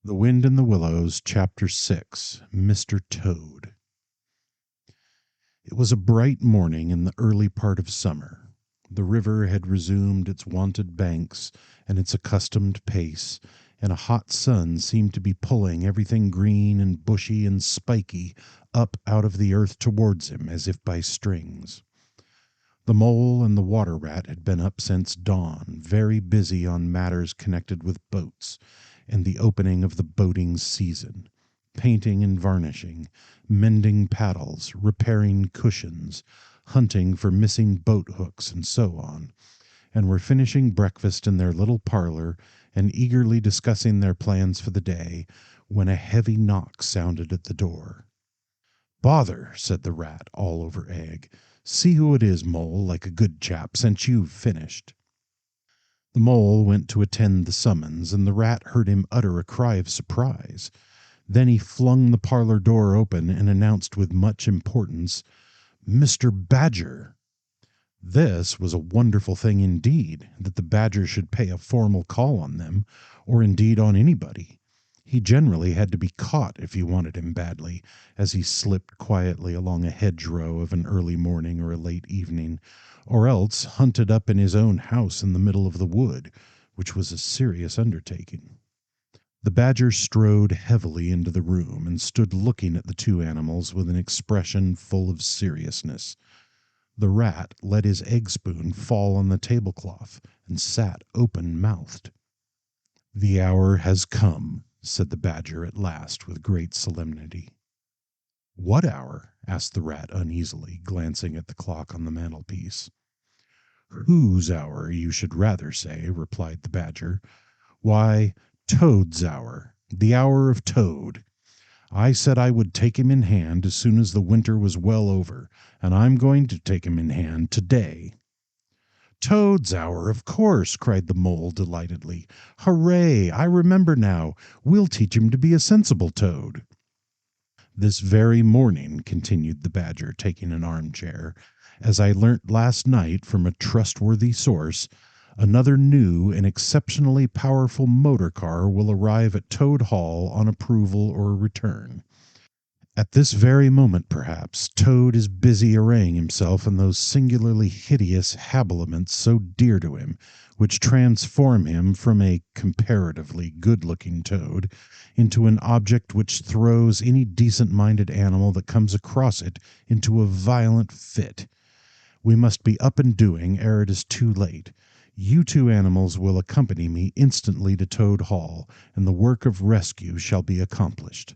The Wind in the Willows, Chapter 6, Mr. Toad. It was a bright morning in the early part of summer. The river had resumed its wonted banks and its accustomed pace, and a hot sun seemed to be pulling everything green and bushy and spiky up out of the earth towards him as if by strings. The mole and the water rat had been up since dawn, very busy on matters connected with boats and the opening of the boating season, painting and varnishing, mending paddles, repairing cushions, hunting for missing boat hooks, and so on, and were finishing breakfast in their little parlor and eagerly discussing their plans for the day, when a heavy knock sounded at the door. "Bother," said the rat, all over egg. "See who it is, Mole, like a good chap, since you've finished." The mole went to attend the summons, and the rat heard him utter a cry of surprise. Then he flung the parlor door open and announced with much importance, "Mr. Badger." This was a wonderful thing indeed, that the badger should pay a formal call on them, or indeed on anybody. He generally had to be caught if you wanted him badly, as he slipped quietly along a hedgerow of an early morning or a late evening, or else hunted up in his own house in the middle of the wood, which was a serious undertaking. The badger strode heavily into the room and stood looking at the two animals with an expression full of seriousness. The rat let his egg spoon fall on the tablecloth and sat open-mouthed. "The hour has come," said the badger at last with great solemnity. "What hour?" asked the rat uneasily, glancing at the clock on the mantelpiece. "Whose hour, you should rather say," replied the badger. "Why, Toad's hour, the hour of Toad. I said I would take him in hand as soon as the winter was well over, and I'm going to take him in hand today." "Toad's hour, of course!" cried the mole delightedly. "Hooray! I remember now. We'll teach him to be a sensible toad." "This very morning," continued the badger, taking an armchair, "as I learnt last night from a trustworthy source, another new and exceptionally powerful motor car will arrive at Toad Hall on approval or return. At this very moment, perhaps, Toad is busy arraying himself in those singularly hideous habiliments so dear to him, which transform him from a comparatively good-looking toad into an object which throws any decent-minded animal that comes across it into a violent fit. We must be up and doing ere it is too late. You two animals will accompany me instantly to Toad Hall, and the work of rescue shall be accomplished."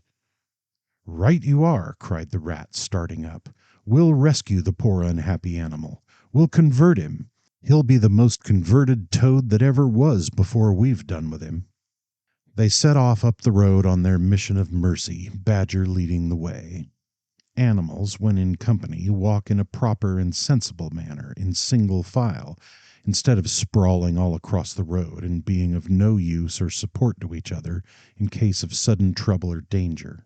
"Right you are," cried the rat, starting up. "We'll rescue the poor unhappy animal. We'll convert him. He'll be the most converted toad that ever was before we've done with him." They set off up the road on their mission of mercy, Badger leading the way. Animals, when in company, walk in a proper and sensible manner, in single file, instead of sprawling all across the road and being of no use or support to each other in case of sudden trouble or danger.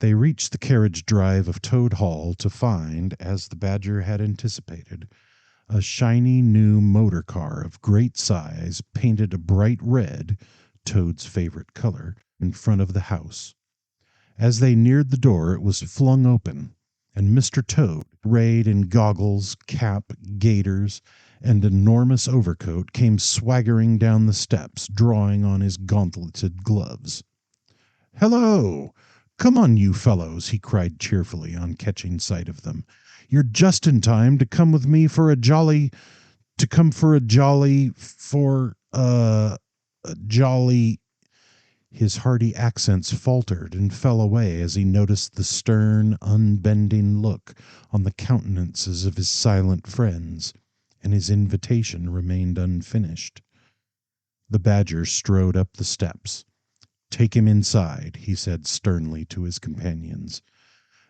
They reached the carriage drive of Toad Hall to find, as the badger had anticipated, a shiny new motor car of great size, painted a bright red, Toad's favorite color, in front of the house. As they neared the door it was flung open, and Mr. Toad, arrayed in goggles, cap, gaiters, and enormous overcoat, came swaggering down the steps, drawing on his gauntleted gloves. "Hello! Come on, you fellows!" he cried cheerfully, on catching sight of them. "You're just in time to come with me for a jolly His hearty accents faltered and fell away as he noticed the stern, unbending look on the countenances of his silent friends, and his invitation remained unfinished. The badger strode up the steps. "Take him inside," he said sternly to his companions.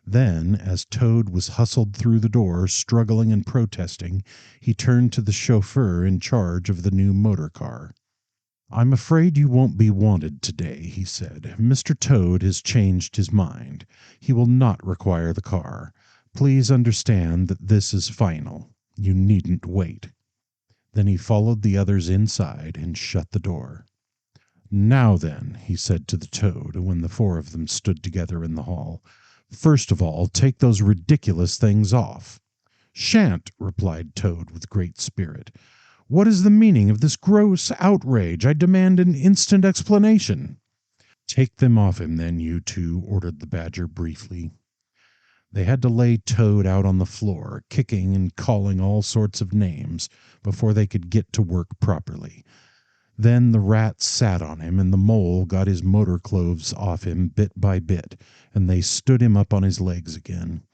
Then, as Toad was hustled through the door, struggling and protesting, he turned to the chauffeur in charge of the new motor car. "I'm afraid you won't be wanted today," he said. "Mr. Toad has changed his mind. He will not require the car. Please understand that this is final. You needn't wait." Then he followed the others inside and shut the door. Now then, he said to the toad when the four of them stood together in the hall, first of all, take those ridiculous things off. Shan't, replied Toad with great spirit. What is the meaning of this gross outrage? I demand an instant explanation. Take them off him, then, you two, ordered the Badger briefly. They had to lay Toad out on the floor, kicking and calling all sorts of names, before they could get to work properly. Then the Rat sat on him, and the Mole got his motor clothes off him bit by bit, and they stood him up on his legs again.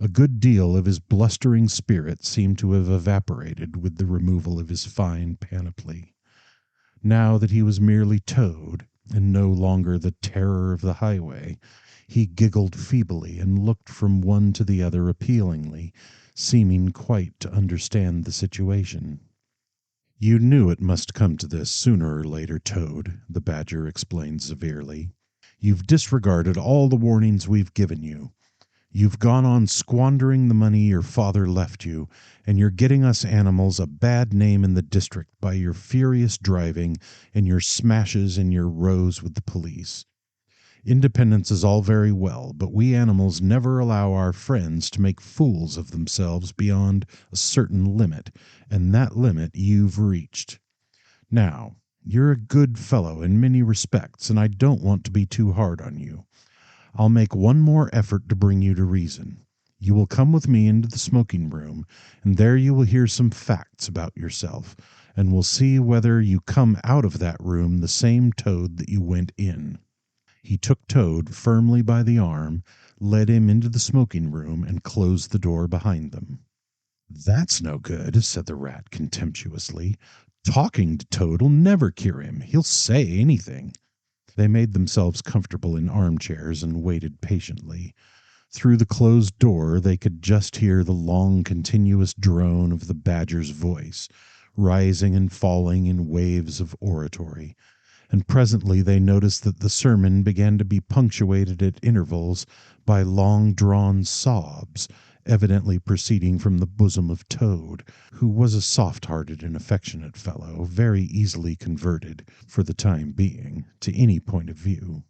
A good deal of his blustering spirit seemed to have evaporated with the removal of his fine panoply. Now that he was merely Toad, and no longer the terror of the highway, he giggled feebly and looked from one to the other appealingly, seeming quite to understand the situation. You knew it must come to this sooner or later, Toad, the Badger explained severely. You've disregarded all the warnings we've given you. You've gone on squandering the money your father left you, and you're getting us animals a bad name in the district by your furious driving and your smashes and your rows with the police. Independence is all very well, but we animals never allow our friends to make fools of themselves beyond a certain limit, and that limit you've reached. Now, you're a good fellow in many respects, and I don't want to be too hard on you. I'll make one more effort to bring you to reason. You will come with me into the smoking room, and there you will hear some facts about yourself, and we'll see whether you come out of that room the same Toad that you went in. He took Toad firmly by the arm, led him into the smoking room, and closed the door behind them. That's no good, said the Rat contemptuously. Talking to Toad'll never cure him. He'll say anything. They made themselves comfortable in armchairs and waited patiently. Through the closed door they could just hear the long continuous drone of the Badger's voice, rising and falling in waves of oratory, and presently they noticed that the sermon began to be punctuated at intervals by long-drawn sobs, evidently proceeding from the bosom of Toad, who was a soft-hearted and affectionate fellow, very easily converted, for the time being, to any point of view.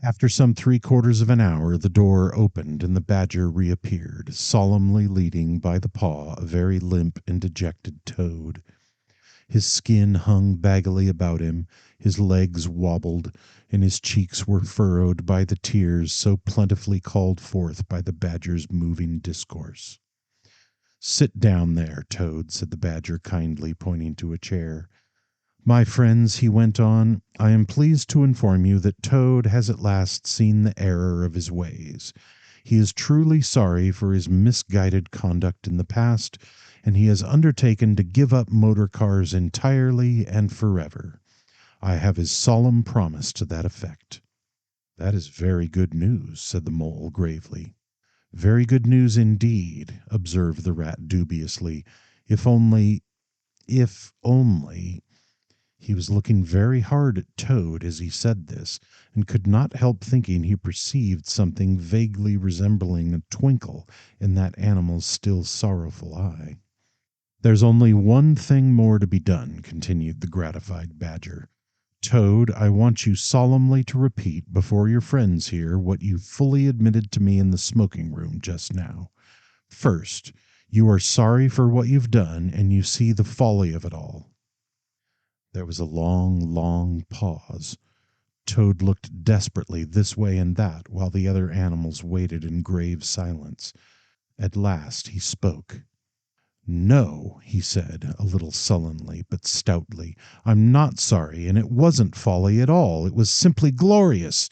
After some 3/4 of an hour the door opened and the Badger reappeared, solemnly leading by the paw a very limp and dejected Toad. His skin hung baggily about him, his legs wobbled, and his cheeks were furrowed by the tears so plentifully called forth by the Badger's moving discourse. Sit down there, Toad, said the Badger kindly, pointing to a chair. My friends, he went on, I am pleased to inform you that Toad has at last seen the error of his ways. He is truly sorry for his misguided conduct in the past, and he has undertaken to give up motor cars entirely and forever. I have his solemn promise to that effect. That is very good news, said the Mole gravely. Very good news indeed, observed the Rat dubiously. If only. He was looking very hard at Toad as he said this, and could not help thinking he perceived something vaguely resembling a twinkle in that animal's still sorrowful eye. There's only one thing more to be done, continued the gratified Badger. Toad, I want you solemnly to repeat before your friends here what you fully admitted to me in the smoking room just now. First, you are sorry for what you've done, and you see the folly of it all. There was a long, long pause. Toad looked desperately this way and that, while the other animals waited in grave silence. At last he spoke. No, he said, a little sullenly, but stoutly. I'm not sorry, and it wasn't folly at all. It was simply glorious.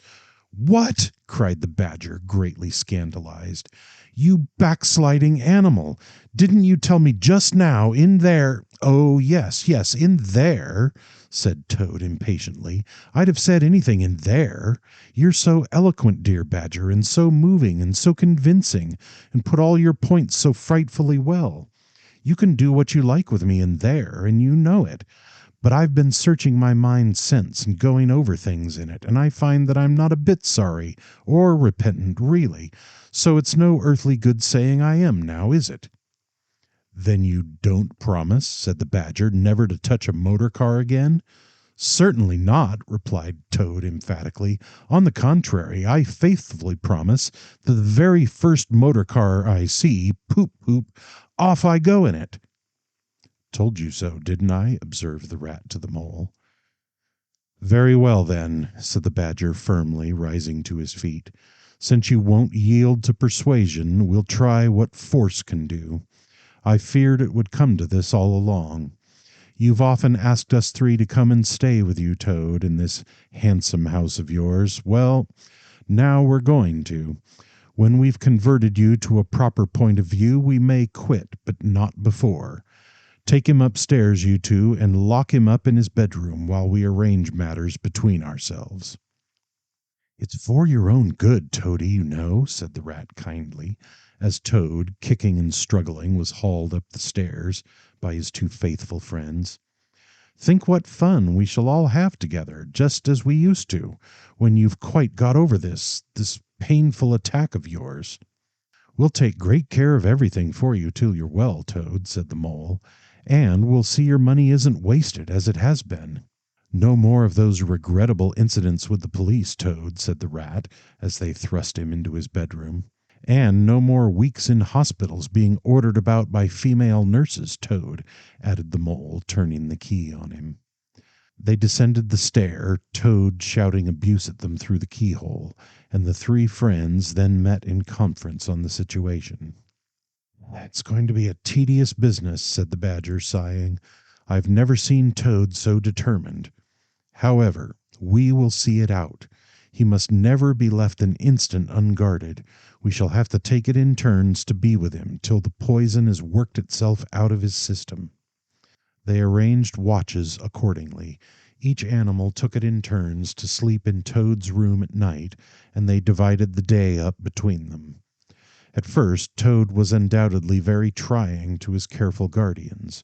What? Cried the Badger, greatly scandalized. You backsliding animal! Didn't you tell me just now in there— Oh, yes, in there, said Toad impatiently. I'd have said anything in there. You're so eloquent, dear Badger, and so moving and so convincing, and put all your points so frightfully well. You can do what you like with me in there, and you know it. But I've been searching my mind since and going over things in it, and I find that I'm not a bit sorry or repentant, really. So it's no earthly good saying I am now, is it? Then you don't promise, said the Badger, never to touch a motor car again? "Certainly not," replied Toad emphatically. "On the contrary, I faithfully promise that the very first motor car I see, poop, poop, off I go in it." "Told you so, didn't I?" observed the Rat to the Mole. "Very well, then," said the Badger firmly, rising to his feet. "Since you won't yield to persuasion, we'll try what force can do. I feared it would come to this all along. You've often asked us three to come and stay with you, Toad, in this handsome house of yours. Well, now we're going to. When we've converted you to a proper point of view, we may quit, but not before. Take him upstairs, you two, and lock him up in his bedroom while we arrange matters between ourselves." "It's for your own good, Toady, you know," said the Rat kindly, as Toad, kicking and struggling, was hauled up the stairs by his two faithful friends. "Think what fun we shall all have together, just as we used to, when you've quite got over this painful attack of yours." "We'll take great care of everything for you till you're well, Toad," said the Mole, "and we'll see your money isn't wasted as it has been." "No more of those regrettable incidents with the police, Toad," said the Rat, as they thrust him into his bedroom. "And no more weeks in hospitals being ordered about by female nurses, Toad," added the Mole, turning the key on him. They descended the stair, Toad shouting abuse at them through the keyhole, and the three friends then met in conference on the situation. "It's going to be a tedious business," said the Badger, sighing. "I've never seen Toad so determined. However, we will see it out. He must never be left an instant unguarded. We shall have to take it in turns to be with him till the poison has worked itself out of his system." They arranged watches accordingly. Each animal took it in turns to sleep in Toad's room at night, and they divided the day up between them. At first, Toad was undoubtedly very trying to his careful guardians.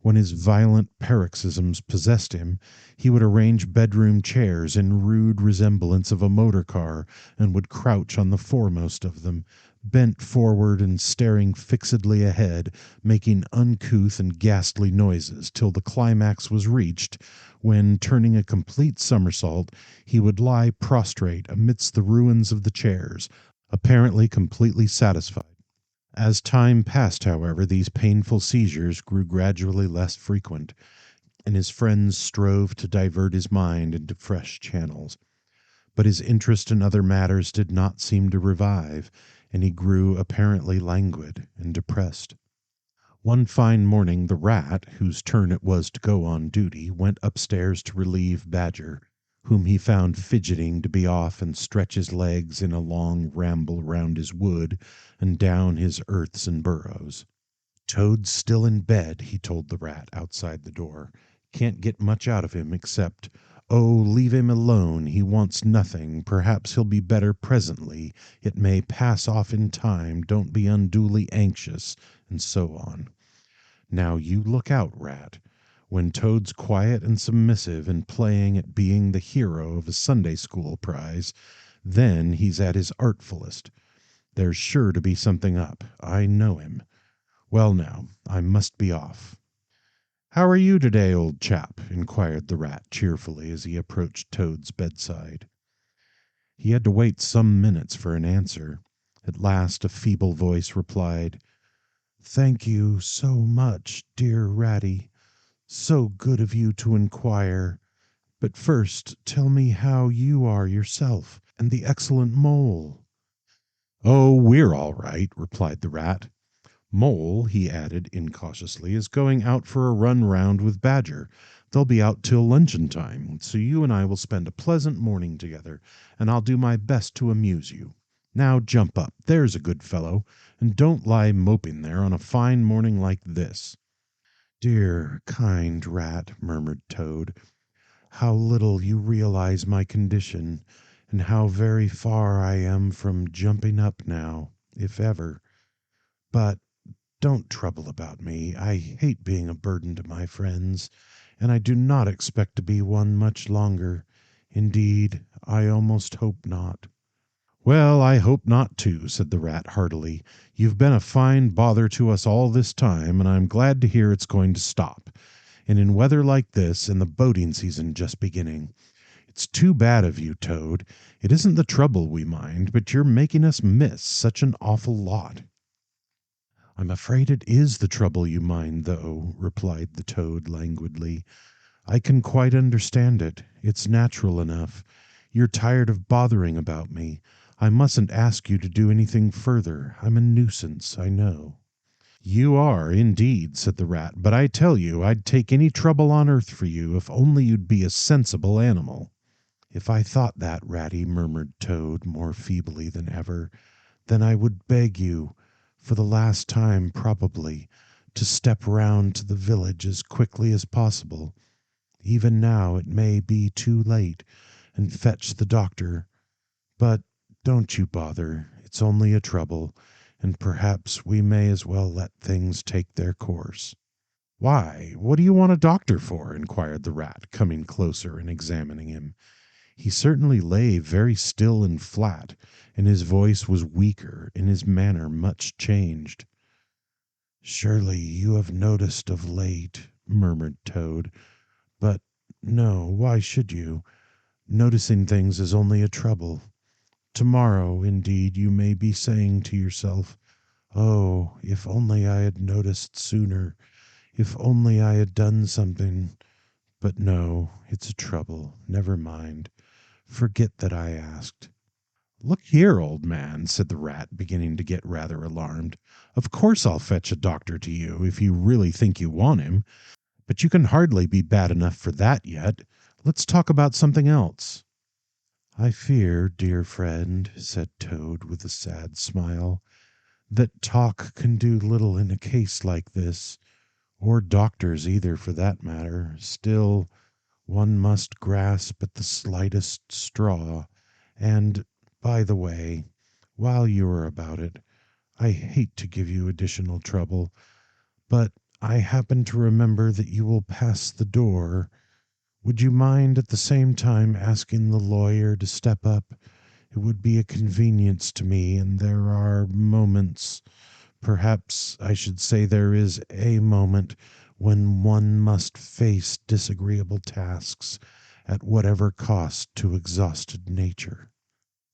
When his violent paroxysms possessed him, he would arrange bedroom chairs in rude resemblance of a motor car, and would crouch on the foremost of them, bent forward and staring fixedly ahead, making uncouth and ghastly noises, till the climax was reached, when, turning a complete somersault, he would lie prostrate amidst the ruins of the chairs, apparently completely satisfied. As time passed, however, these painful seizures grew gradually less frequent, and his friends strove to divert his mind into fresh channels. But his interest in other matters did not seem to revive, and he grew apparently languid and depressed. One fine morning the Rat, whose turn it was to go on duty, went upstairs to relieve Badger, whom he found fidgeting to be off and stretch his legs in a long ramble round his wood and down his earths and burrows. "Toad's still in bed," he told the Rat outside the door. "Can't get much out of him except, 'Oh, leave him alone, he wants nothing, perhaps he'll be better presently, it may pass off in time, don't be unduly anxious,' and so on. Now you look out, Rat. When Toad's quiet and submissive and playing at being the hero of a Sunday school prize, then he's at his artfulest. There's sure to be something up. I know him. Well, now, I must be off." "How are you today, old chap?" inquired the Rat cheerfully as he approached Toad's bedside. He had to wait some minutes for an answer. At last a feeble voice replied, "Thank you so much, dear Ratty. So good of you to inquire. But first tell me how you are yourself, and the excellent Mole." "Oh, we're all right," replied the Rat. "Mole," he added incautiously, "is going out for a run round with Badger. They'll be out till luncheon time, so you and I will spend a pleasant morning together, and I'll do my best to amuse you. Now jump up, there's a good fellow, and don't lie moping there on a fine morning like this." "Dear, kind Rat," murmured Toad, "how little you realize my condition, and how very far I am from jumping up now, if ever. But don't trouble about me. I hate being a burden to my friends, and I do not expect to be one much longer. Indeed, I almost hope not." "Well, I hope not too," said the Rat heartily. "You've been a fine bother to us all this time, and I'm glad to hear it's going to stop. and in weather like this, and the boating season just beginning. It's too bad of you, Toad. It isn't the trouble we mind, but you're making us miss such an awful lot." "I'm afraid it is the trouble you mind, though," replied the Toad languidly. "I can quite understand it. It's natural enough. You're tired of bothering about me. I mustn't ask you to do anything further. I'm a nuisance, I know." "You are, indeed," said the Rat, "but I tell you I'd take any trouble on earth for you if only you'd be a sensible animal." "If I thought that, Ratty," murmured Toad, more feebly than ever, "then I would beg you, for the last time probably, to step round to the village as quickly as possible. Even now it may be too late, and fetch the doctor. But don't you bother. It's only a trouble, and perhaps we may as well let things take their course." "Why, what do you want a doctor for?" inquired the Rat, coming closer and examining him. He certainly lay very still and flat, and his voice was weaker and his manner much changed. "Surely you have noticed of late," murmured Toad. "But no, why should you? Noticing things is only a trouble. Tomorrow, indeed, you may be saying to yourself, 'Oh, if only I had noticed sooner, if only I had done something.' But no, it's a trouble. Never mind. Forget that I asked." "Look here, old man," said the Rat, beginning to get rather alarmed. "Of course I'll fetch a doctor to you, if you really think you want him. But you can hardly be bad enough for that yet. Let's talk about something else." "I fear, dear friend," said Toad with a sad smile, "that talk can do little in a case like this, or doctors either for that matter. Still, one must grasp at the slightest straw. And, by the way, while you are about it, I hate to give you additional trouble, but I happen to remember that you will pass the door. Would you mind at the same time asking the lawyer to step up? It would be a convenience to me, and there are moments, perhaps I should say there is a moment, when one must face disagreeable tasks at whatever cost to exhausted nature."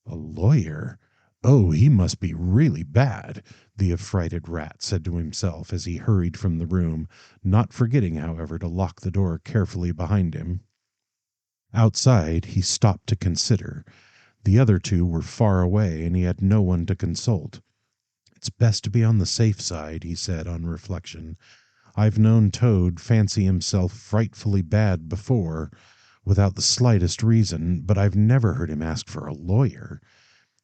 "A lawyer? Oh, he must be really bad," the affrighted Rat said to himself as he hurried from the room, not forgetting, however, to lock the door carefully behind him. Outside, he stopped to consider. The other two were far away, and he had no one to consult. "It's best to be on the safe side," he said on reflection. "I've known Toad fancy himself frightfully bad before, without the slightest reason, but I've never heard him ask for a lawyer.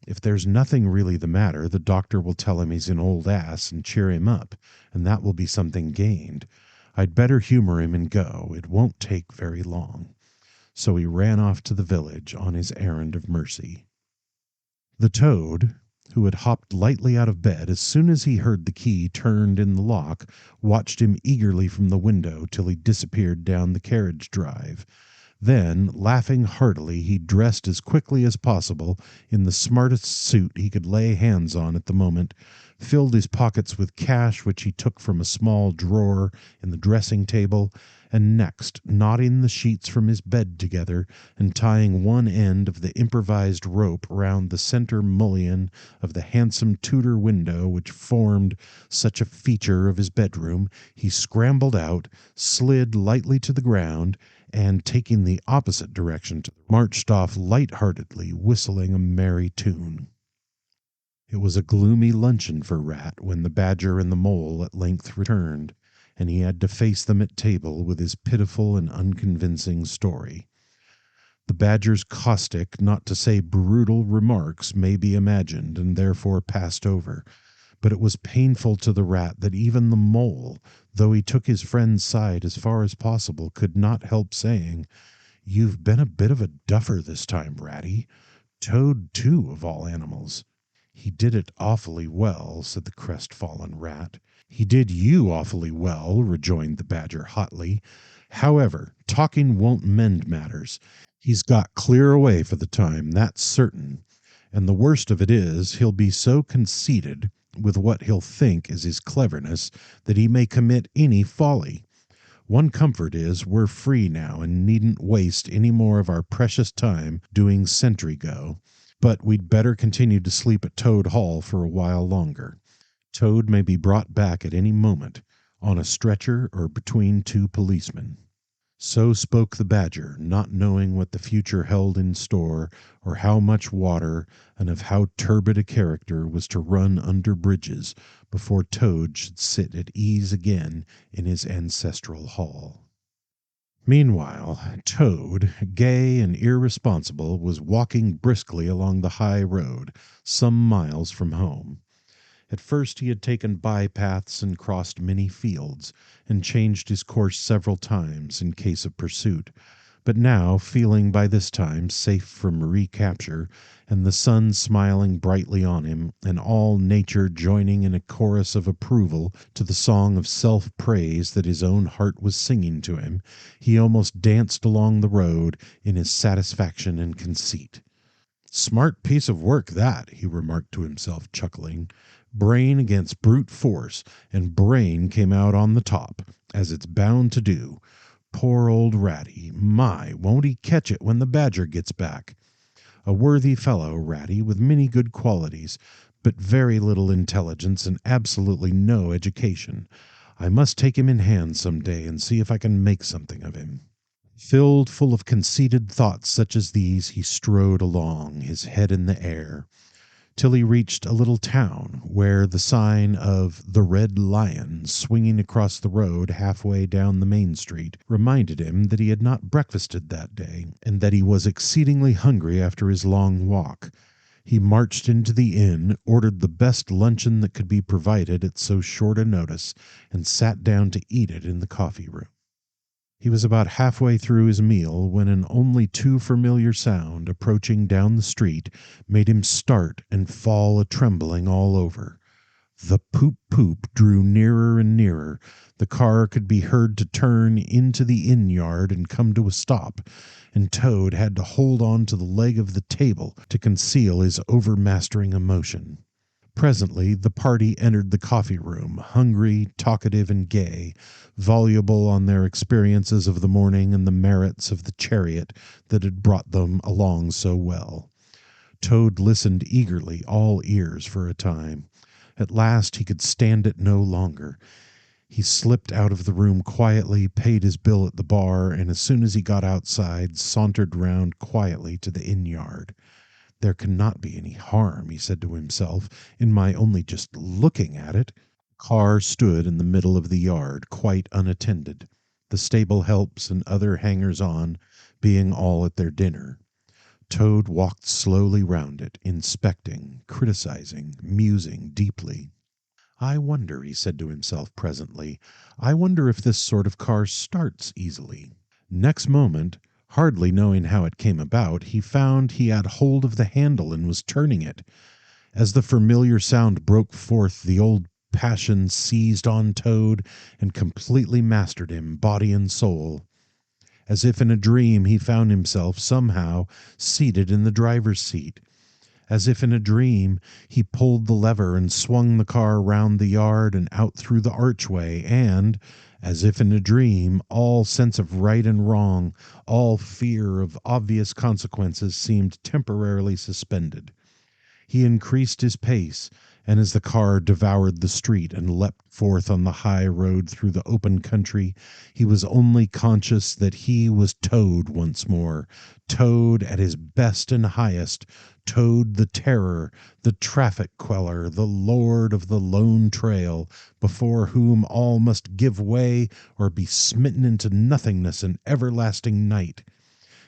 If there's nothing really the matter, the doctor will tell him he's an old ass and cheer him up, and that will be something gained. I'd better humor him and go. It won't take very long." So he ran off to the village on his errand of mercy. The Toad, who had hopped lightly out of bed as soon as he heard the key turned in the lock, watched him eagerly from the window till he disappeared down the carriage drive. Then, laughing heartily, he dressed as quickly as possible in the smartest suit he could lay hands on at the moment, filled his pockets with cash which he took from a small drawer in the dressing table, and next, knotting the sheets from his bed together and tying one end of the improvised rope round the center mullion of the handsome Tudor window which formed such a feature of his bedroom, he scrambled out, slid lightly to the ground, and, taking the opposite direction, marched off light-heartedly, whistling a merry tune. It was a gloomy luncheon for Rat when the Badger and the Mole at length returned, and he had to face them at table with his pitiful and unconvincing story. The Badger's caustic, not to say brutal, remarks may be imagined, and therefore passed over, but it was painful to the Rat that even the Mole, though he took his friend's side as far as possible, could not help saying, "You've been a bit of a duffer this time, Ratty. Toad, too, of all animals." "He did it awfully well," said the crestfallen Rat. "He did you awfully well," rejoined the Badger hotly. "However, talking won't mend matters. He's got clear away for the time, that's certain. And the worst of it is, he'll be so conceited with what he'll think is his cleverness that he may commit any folly. One comfort is we're free now and needn't waste any more of our precious time doing sentry go. But we'd better continue to sleep at Toad Hall for a while longer. Toad may be brought back at any moment, on a stretcher or between two policemen. So spoke the Badger, not knowing what the future held in store, or how much water and of how turbid a character was to run under bridges before Toad should sit at ease again in his ancestral hall. Meanwhile, Toad, gay and irresponsible, was walking briskly along the high road, some miles from home. At first he had taken by-paths and crossed many fields, and changed his course several times in case of pursuit, but now, feeling by this time safe from recapture, and the sun smiling brightly on him, and all nature joining in a chorus of approval to the song of self-praise that his own heart was singing to him, he almost danced along the road in his satisfaction and conceit. "Smart piece of work, that," he remarked to himself, chuckling. "Brain against brute force, and brain came out on the top, as it's bound to do. Poor old Ratty! My, won't he catch it when the Badger gets back! A worthy fellow, Ratty, with many good qualities, but very little intelligence and absolutely no education. I must take him in hand some day and see if I can make something of him." Filled full of conceited thoughts such as these, he strode along, his head in the air, till he reached a little town, where the sign of "The Red Lion," swinging across the road halfway down the main street, reminded him that he had not breakfasted that day, and that he was exceedingly hungry after his long walk. He marched into the inn, ordered the best luncheon that could be provided at so short a notice, and sat down to eat it in the coffee-room. He was about halfway through his meal when an only too familiar sound, approaching down the street, made him start and fall a-trembling all over. The poop-poop drew nearer and nearer. The car could be heard to turn into the inn-yard and come to a stop, and Toad had to hold on to the leg of the table to conceal his overmastering emotion. Presently the party entered the coffee-room, hungry, talkative, and gay, voluble on their experiences of the morning and the merits of the chariot that had brought them along so well. Toad listened eagerly, all ears for a time. At last he could stand it no longer. He slipped out of the room quietly, paid his bill at the bar, and as soon as he got outside, sauntered round quietly to the inn-yard. "There cannot be any harm," he said to himself, "in my only just looking at it." The car stood in the middle of the yard, quite unattended, the stable helps and other hangers-on being all at their dinner. Toad walked slowly round it, inspecting, criticizing, musing deeply. "I wonder," he said to himself presently, "I wonder if this sort of car starts easily." Next moment, hardly knowing how it came about, he found he had hold of the handle and was turning it. As the familiar sound broke forth, the old passion seized on Toad and completely mastered him, body and soul. As if in a dream, he found himself, somehow, seated in the driver's seat. As if in a dream, he pulled the lever and swung the car round the yard and out through the archway, and, as if in a dream, all sense of right and wrong, all fear of obvious consequences seemed temporarily suspended. He increased his pace, and as the car devoured the street and leapt forth on the high road through the open country, he was only conscious that he was Toad once more, Toad at his best and highest, Toad the terror, the traffic queller, the lord of the lone trail, before whom all must give way or be smitten into nothingness and everlasting night.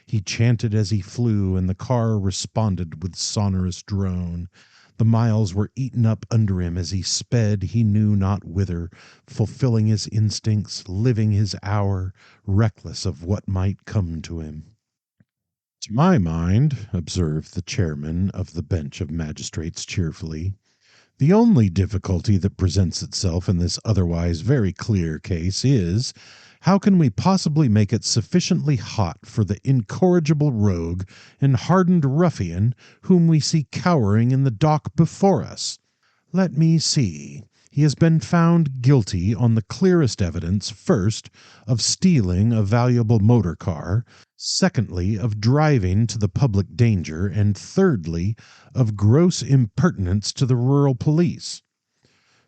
He chanted as he flew, and the car responded with sonorous drone. The miles were eaten up under him as he sped he knew not whither, fulfilling his instincts, living his hour, reckless of what might come to him. "To my mind," observed the chairman of the bench of magistrates cheerfully, "the only difficulty that presents itself in this otherwise very clear case is, how can we possibly make it sufficiently hot for the incorrigible rogue and hardened ruffian whom we see cowering in the dock before us? Let me see. He has been found guilty on the clearest evidence, first, of stealing a valuable motor car, secondly, of driving to the public danger, and thirdly, of gross impertinence to the rural police.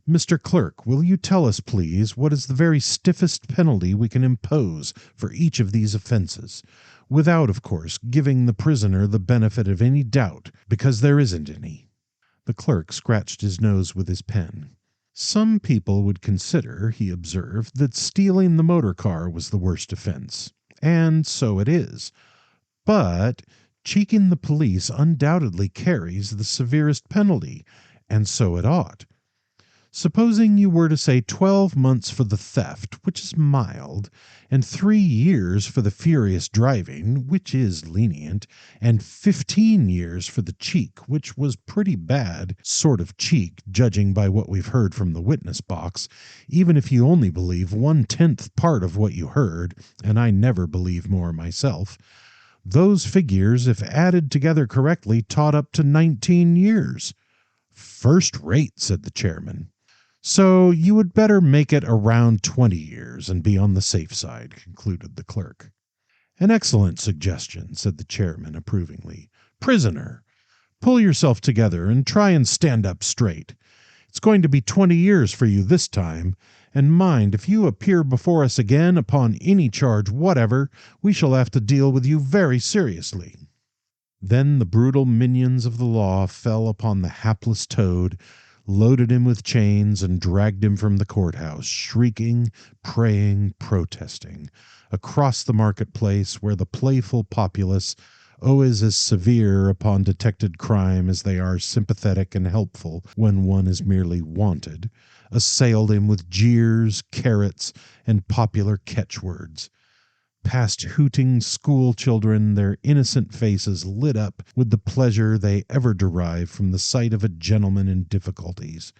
Mr. Clerk, will you tell us, please, what is the very stiffest penalty we can impose for each of these offenses, without, of course, giving the prisoner the benefit of any doubt, because there isn't any? The clerk scratched his nose with his pen. Some people would consider, he observed, that stealing the motor car was the worst offense, and so it is. But cheeking the police undoubtedly carries the severest penalty, and so it ought. Supposing you were to say 12 months for the theft, which is mild, and 3 years for the furious driving, which is lenient, and 15 years for the cheek, which was pretty bad sort of cheek, judging by what we've heard from the witness box, even if you only believe 1/10 part of what you heard, and I never believe more myself. Those figures, if added together correctly, tot up to 19 years. First rate, said the chairman. So you would better make it around 20 years and be on the safe side, concluded the clerk. An excellent suggestion, said the chairman approvingly. Prisoner, pull yourself together and try and stand up straight. It's going to be 20 years for you this time, and mind, if you appear before us again upon any charge whatever, we shall have to deal with you very seriously. Then the brutal minions of the law fell upon the hapless Toad, loaded him with chains, and dragged him from the courthouse, shrieking, praying, protesting, across the marketplace, where the playful populace, always as severe upon detected crime as they are sympathetic and helpful when one is merely wanted, assailed him with jeers, carrots, and popular catchwords. Past hooting school children, their innocent faces lit up with the pleasure they ever derive from the sight of a gentleman in difficulties.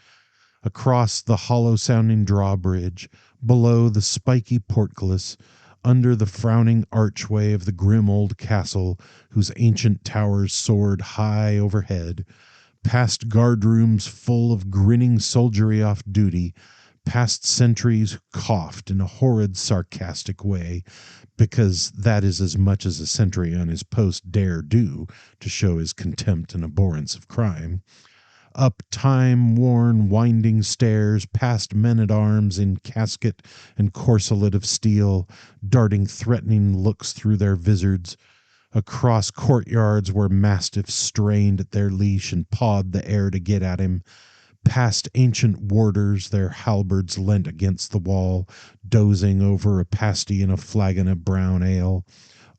Across the hollow-sounding drawbridge, below the spiky portcullis, under the frowning archway of the grim old castle whose ancient towers soared high overhead, past guardrooms full of grinning soldiery off duty, past sentries who coughed in a horrid sarcastic way, because that is as much as a sentry on his post dare do to show his contempt and abhorrence of crime, up time-worn winding stairs, past men-at-arms in casket and corselet of steel, darting threatening looks through their vizards, across courtyards where mastiffs strained at their leash and pawed the air to get at him, past ancient warders, their halberds leant against the wall, dozing over a pasty and a flagon of brown ale,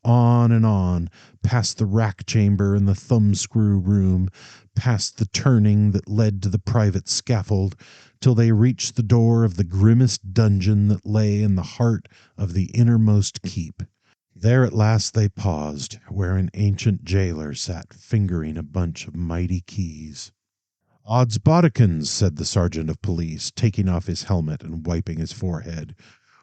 on and on, past the rack chamber and the thumbscrew room, past the turning that led to the private scaffold, till they reached the door of the grimmest dungeon that lay in the heart of the innermost keep. There at last they paused, where an ancient jailer sat fingering a bunch of mighty keys. Odds bodikins, said the sergeant of police, taking off his helmet and wiping his forehead.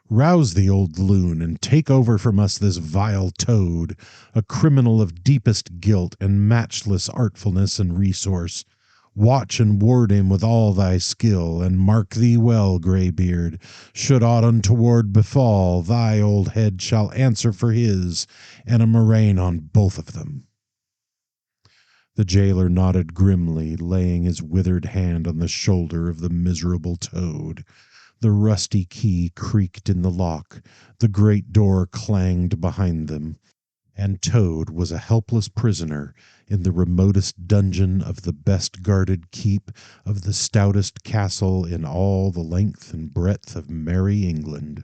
Rouse the old loon and take over from us this vile Toad, a criminal of deepest guilt and matchless artfulness and resource. Watch and ward him with all thy skill, and mark thee well, greybeard. Should aught untoward befall, thy old head shall answer for his, and a murrain on both of them. The jailer nodded grimly, laying his withered hand on the shoulder of the miserable Toad. The rusty key creaked in the lock, the great door clanged behind them, and Toad was a helpless prisoner in the remotest dungeon of the best guarded keep of the stoutest castle in all the length and breadth of merry England.